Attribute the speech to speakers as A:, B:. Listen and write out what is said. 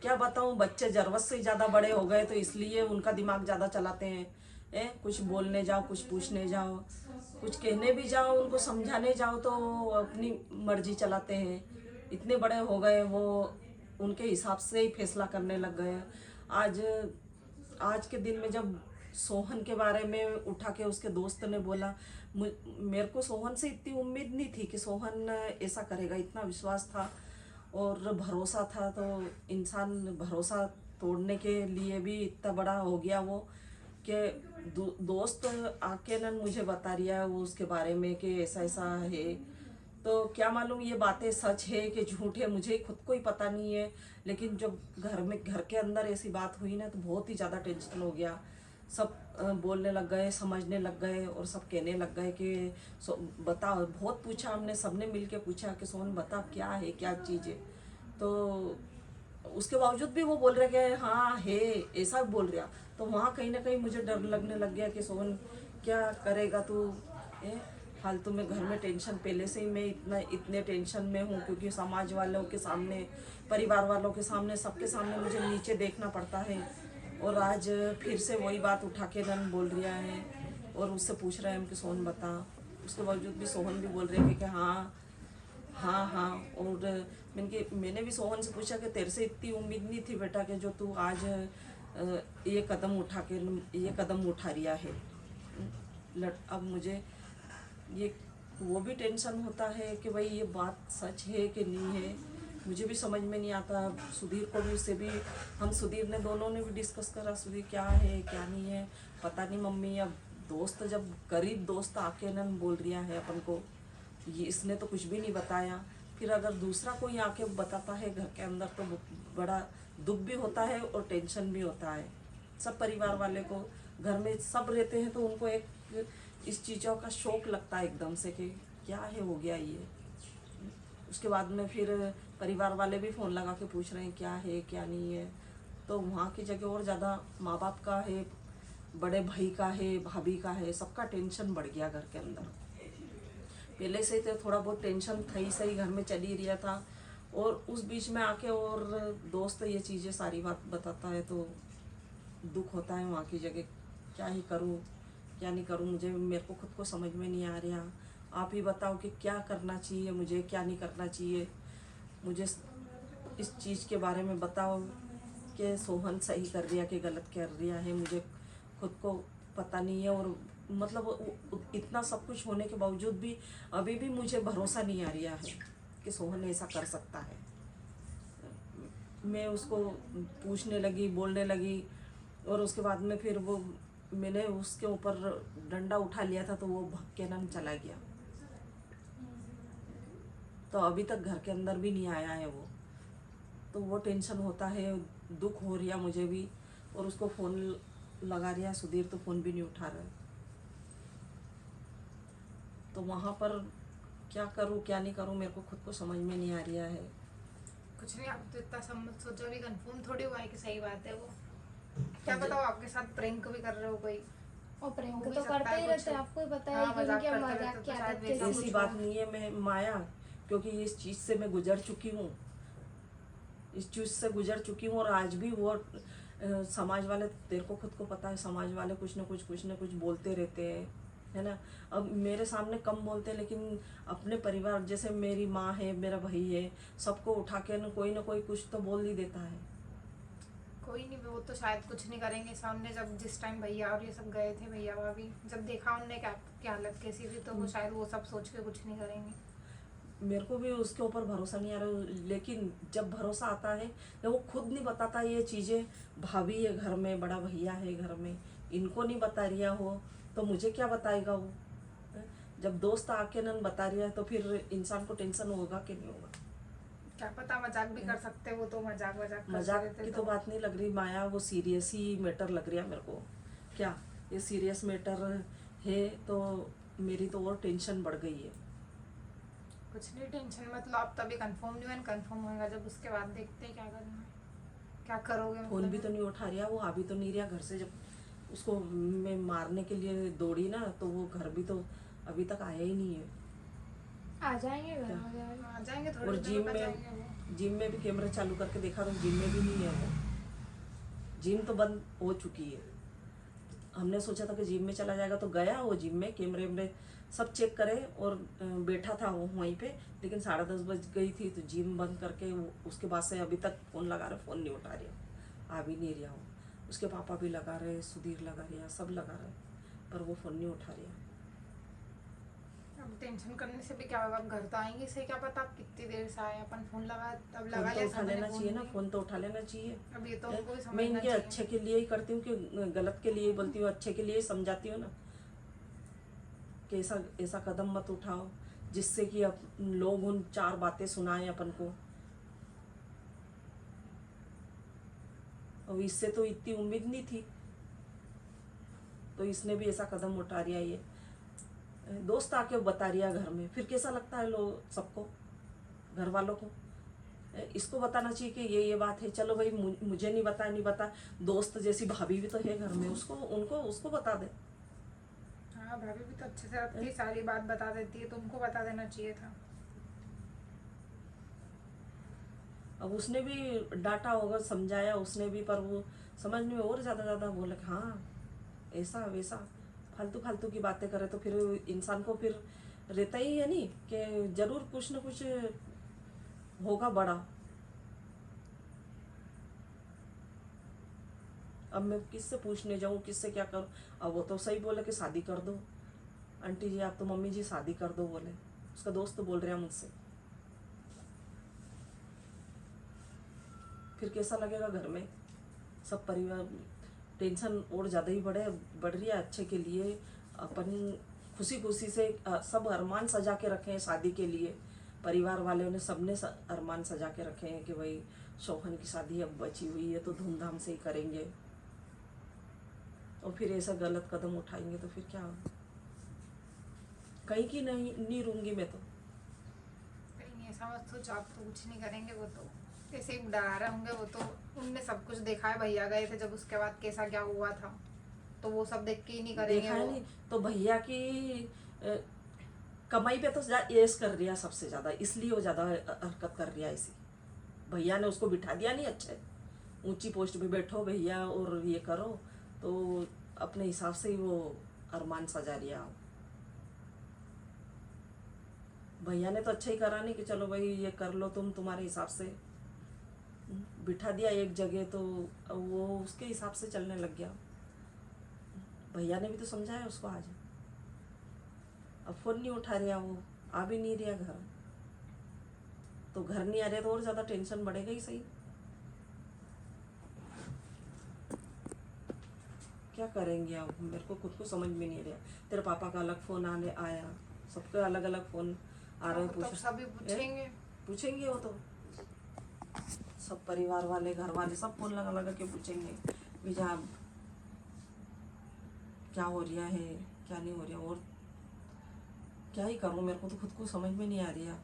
A: क्या बताऊं, बच्चे जरूरत से ज़्यादा बड़े हो गए तो इसलिए उनका दिमाग ज़्यादा चलाते हैं। कुछ बोलने जाओ, कुछ पूछने जाओ, कुछ कहने भी जाओ, उनको समझाने जाओ तो अपनी मर्जी चलाते हैं। इतने बड़े हो गए वो, उनके हिसाब से ही फैसला करने लग गए हैं। आज आज के दिन में जब सोहन के बारे में उठा के उसके दोस्त ने बोला, मेरे को सोहन से इतनी उम्मीद नहीं थी कि सोहन ऐसा करेगा। इतना विश्वास था और भरोसा था, तो इंसान भरोसा तोड़ने के लिए भी इतना बड़ा हो गया वो कि दोस्त आके न मुझे बता रहा है वो उसके बारे में कि ऐसा ऐसा है। तो क्या मालूम ये बातें सच है कि झूठ है, मुझे खुद को ही पता नहीं है। लेकिन जब घर के अंदर ऐसी बात हुई ना तो बहुत ही ज़्यादा टेंशन हो गया। सब बोलने लग गए, समझने लग गए और सब कहने लग गए कि बता। बहुत पूछा हमने, सबने मिल के पूछा कि सोहन बता क्या है, क्या चीज़ है। तो उसके बावजूद भी वो बोल रहे कि हाँ है, ऐसा बोल रहा। तो वहाँ कहीं ना कहीं मुझे डर लगने लग गया कि सोहन क्या करेगा तू। फालतू में घर में टेंशन, पहले से ही मैं इतने टेंशन में हूँ क्योंकि समाज वालों के सामने, परिवार वालों के सामने, सबके सामने मुझे नीचे देखना पड़ता है। और आज फिर से वही बात उठा के नन बोल रहा है और उससे पूछ रहे हैं कि सोहन बता। उसके बावजूद भी सोहन भी बोल रहे हैं कि हाँ हाँ हाँ। और मैंने भी सोहन से पूछा कि तेरे से इतनी उम्मीद नहीं थी बेटा कि जो तू आज ये कदम उठा रिया है। अब मुझे ये वो भी टेंशन होता है कि भाई ये बात सच है कि नहीं है, मुझे भी समझ में नहीं आता। सुधीर को भी, उससे भी हम सुधीर ने दोनों ने भी डिस्कस करा, सुधीर क्या है क्या नहीं है पता नहीं मम्मी। अब दोस्त, जब करीब दोस्त आके न बोल रिया है अपन को, ये इसने तो कुछ भी नहीं बताया। फिर अगर दूसरा कोई आके बताता है घर के अंदर तो बड़ा दुख भी होता है और टेंशन भी होता है। सब परिवार वाले को, घर में सब रहते हैं तो उनको एक इस चीज़ों का शौक लगता है एकदम से कि क्या है हो गया ये। उसके बाद में फिर परिवार वाले भी फ़ोन लगा के पूछ रहे हैं क्या है क्या नहीं है। तो वहाँ की जगह और ज़्यादा माँ बाप का है, बड़े भाई का है, भाभी का है, सबका टेंशन बढ़ गया घर के अंदर। पहले से तो थोड़ा बहुत टेंशन था ही, सही घर में चल ही रहा था और उस बीच में आके और दोस्त ये चीज़ें सारी बात बताता है तो दुख होता है वहाँ की जगह। क्या ही करूँ क्या नहीं करूँ, मुझे मेरे को खुद को समझ में नहीं आ रहा। आप ही बताओ कि क्या करना चाहिए मुझे, क्या नहीं करना चाहिए। मुझे इस चीज़ के बारे में बताओ कि सोहन सही कर रिया कि गलत कर रिया है, मुझे खुद को पता नहीं है। और मतलब इतना सब कुछ होने के बावजूद भी अभी भी मुझे भरोसा नहीं आ रहा है कि सोहन ऐसा कर सकता है। मैं उसको पूछने लगी, बोलने लगी और उसके बाद में फिर वो, मैंने उसके ऊपर डंडा उठा लिया था तो वो भाग के ना चला गया। तो अभी तक घर के अंदर भी नहीं आया है वो। तो वो टेंशन होता है, दुख हो रहा मुझे भी। और उसको फ़ोन लगा रिया सुधीर तो फ़ोन भी नहीं उठा रहा। तो वहाँ पर क्या करूँ क्या नहीं करूँ मेरे को खुद को समझ में नहीं आ रहा है।
B: कुछ नहीं, आप तो इतना सब मत सोचो, अभी कंफर्म थोड़ी हुआ है कि सही बात है वो। क्या बताओ, आपके साथ प्रैंक भी कर रहे हो कोई,
C: और प्रैंक
B: हो भी
C: तो
B: सकता
C: करते
B: है
C: ही
B: कुछ।
C: रहते हैं, आपको ही पता है
B: हाँ,
C: कि
B: मजाक
C: उनके
B: करते रहते
C: मजाक की
B: तो शायद
C: आदत
B: वैसा
C: कैसी
A: ऐसी
B: कुछ
C: है।
B: हो।
A: बात नहीं है मैं माया, क्योंकि इस चीज़ से मैं गुजर चुकी हूँ, इस चीज़ से गुजर चुकी हूँ। और आज भी वो समाज वाले, तेरे को खुद को पता है, समाज वाले कुछ न कुछ बोलते रहते हैं, है ना। अब मेरे सामने कम बोलते हैं लेकिन अपने परिवार, जैसे मेरी माँ है, मेरा भाई है, सबको उठा के न कोई कुछ तो बोल ही देता है।
B: कोई नहीं, वो तो शायद कुछ नहीं करेंगे सामने। जब जिस टाइम भैया और ये सब गए थे, भैया भाभी, जब देखा उनने क्या क्या हालत कैसी थी, तो वो शायद वो सब सोच के कुछ नहीं करेंगे।
A: मेरे को भी उसके ऊपर भरोसा नहीं आ रहा, लेकिन जब भरोसा आता है जब वो खुद नहीं बताता ये चीज़ें, भाभी है घर में, बड़ा भैया है घर में, इनको नहीं बता रिया हो तो मुझे क्या बताएगा वो। जब दोस्त आके न बता रिया है तो फिर इंसान को टेंशन होगा कि नहीं होगा।
B: क्या पता मजाक भी कर सकते, वो तो मजाक वजाक करते
A: मजाक
B: रहते
A: की
B: तो।
A: तो बात नहीं लग रही माया, वो सीरियस ही मैटर लग रहा है मेरे को। क्या ये सीरियस मैटर है तो मेरी तो और टेंशन बढ़ गई है।
B: कुछ नहीं, टेंशन मतलब आप तभी कंफर्म नहीं हुआ, कंफर्म होएगा जब, उसके बाद देखते हैं क्या करना है, क्या करोगे
A: फ़ोन भी
B: मतलब।
A: तो नहीं उठा रहा, वो आ भी तो नहीं रहा घर से। जब उसको मैं मारने के लिए दौड़ी ना तो वो घर भी तो अभी तक आया ही नहीं है।
C: आ जाएंगे घर
A: क्या
C: वगैरह।
B: आ जाएंगे, थोड़ी
A: और
B: देर
A: जिम
B: में आ
A: में
B: जाएंगे वो।
A: जिम में भी कैमरा चालू करके देखा तो जिम में भी नहीं है वो, जिम तो बंद हो चुकी है। हमने सोचा था कि जिम में चला जाएगा, तो गया वो जिम में, कैमरे वैमरे सब चेक करे और बैठा था वो वहीं पे, लेकिन 10:30 बज गई थी तो जिम बंद करके उसके बाद से अभी तक फ़ोन लगा रहे, फ़ोन नहीं उठा रहा, आ भी नहीं रहा वो। उसके पापा भी लगा रहे, सुधीर लगा रहा, सब लगा रहे, पर वो फ़ोन नहीं उठा रहा।
B: अब टेंशन करने से भी क्या होगा, अब घर तो आएंगे से क्या पता आप कितनी देर से आए, अपन फोन लगा, अब
A: फ़ोन
B: लगा
A: तो
B: लिया
A: उठा
B: सामने
A: लेना
B: फोन
A: चाहिए ना,
B: भी।
A: फ़ोन तो उठा लेना चाहिए।
B: अब ये तो उनको भी
A: मैं
B: समझना
A: इनके
B: चाहिए।
A: अच्छे के लिए ही करती हूँ, कि गलत के लिए ही बोलती हूँ, अच्छे के लिए ही समझाती हूँ ना, कि ऐसा ऐसा कदम मत उठाओ जिससे कि अब लोग उन 4 बातें सुनाएं अपन को। और इससे तो इतनी उम्मीद नहीं थी, तो इसने भी ऐसा कदम उठा रिया। ये दोस्त आके बता रिया घर में, फिर कैसा लगता है लोग सबको, घर वालों को। इसको बताना चाहिए कि ये बात है, चलो भाई मुझे नहीं बता, दोस्त जैसी भाभी भी तो है घर में, उसको उनको उसको बता दे।
B: हाँ भाभी भी तो अच्छे से आपकी सारी बात बता देती है, तो उनको बता देना चाहिए था।
A: अब उसने भी डांटा होगा, समझाया उसने भी, पर वो समझ में और ज़्यादा बोले कि हाँ ऐसा वैसा, फालतू फालतू की बातें करे, तो फिर इंसान को फिर रहता ही है नहीं कि जरूर कुछ न कुछ होगा बड़ा। अब मैं किससे पूछने जाऊँ, किससे क्या करूँ। अब वो तो सही बोले कि शादी कर दो आंटी जी, आप तो मम्मी जी शादी कर दो बोले, उसका दोस्त तो बोल रहा है मुझसे। फिर कैसा लगेगा घर में, सब परिवार टेंशन और ज़्यादा ही बढ़ रही है। अच्छे के लिए अपन खुशी खुशी से सब अरमान सजा के रखे हैं शादी के लिए, परिवार वालों ने सबने अरमान सजा के रखे हैं कि भाई शौहन की शादी अब बची हुई है तो धूमधाम से ही करेंगे, और फिर ऐसा गलत कदम उठाएंगे तो फिर क्या होगा। कहीं की नहीं रहूंगी मैं तो।
B: कहीं नहीं, ऐसा मत सोचो, आप तो कुछ नहीं करेंगे, वो तो ऐसे ही डरा रहे होंगे। वो तो उनने सब कुछ देखा है, भैया गए थे जब, उसके बाद कैसा क्या हुआ था, तो वो सब देख के ही नहीं करेंगे
A: देखा है
B: वो।
A: नहीं तो भैया की कमाई पे तो ऐश कर रही है सबसे ज़्यादा, इसलिए वो ज़्यादा हरकत कर रही है ऐसी। भैया ने उसको बिठा दिया नहीं अच्छे, ऊंची पोस्ट पे बैठो भैया और ये करो, तो अपने हिसाब से ही वो अरमान सजा रिया। भैया ने तो अच्छा ही करा नहीं कि चलो भाई ये कर लो तुम, तुम्हारे हिसाब से बिठा दिया एक जगह, तो वो उसके हिसाब से चलने लग गया। भैया ने भी तो समझाया उसको आज। अब फ़ोन नहीं उठा रहा, वो आ भी नहीं रहा घर, तो घर नहीं आ रहा तो और ज़्यादा टेंशन बढ़ेगा ही सही। क्या करेंगे अब, मेरे को खुद को समझ में नहीं रहा। तेरे पापा का अलग फ़ोन आया, सबके अलग अलग फ़ोन आ रहे हैं,
B: तो सभी
A: पूछेंगे वो तो, सब परिवार वाले घर वाले सब फ़ोन लगा के पूछेंगे भैया क्या हो रहा है क्या नहीं हो रहा, और क्या ही करूँ, मेरे को तो खुद को समझ में नहीं आ रहा।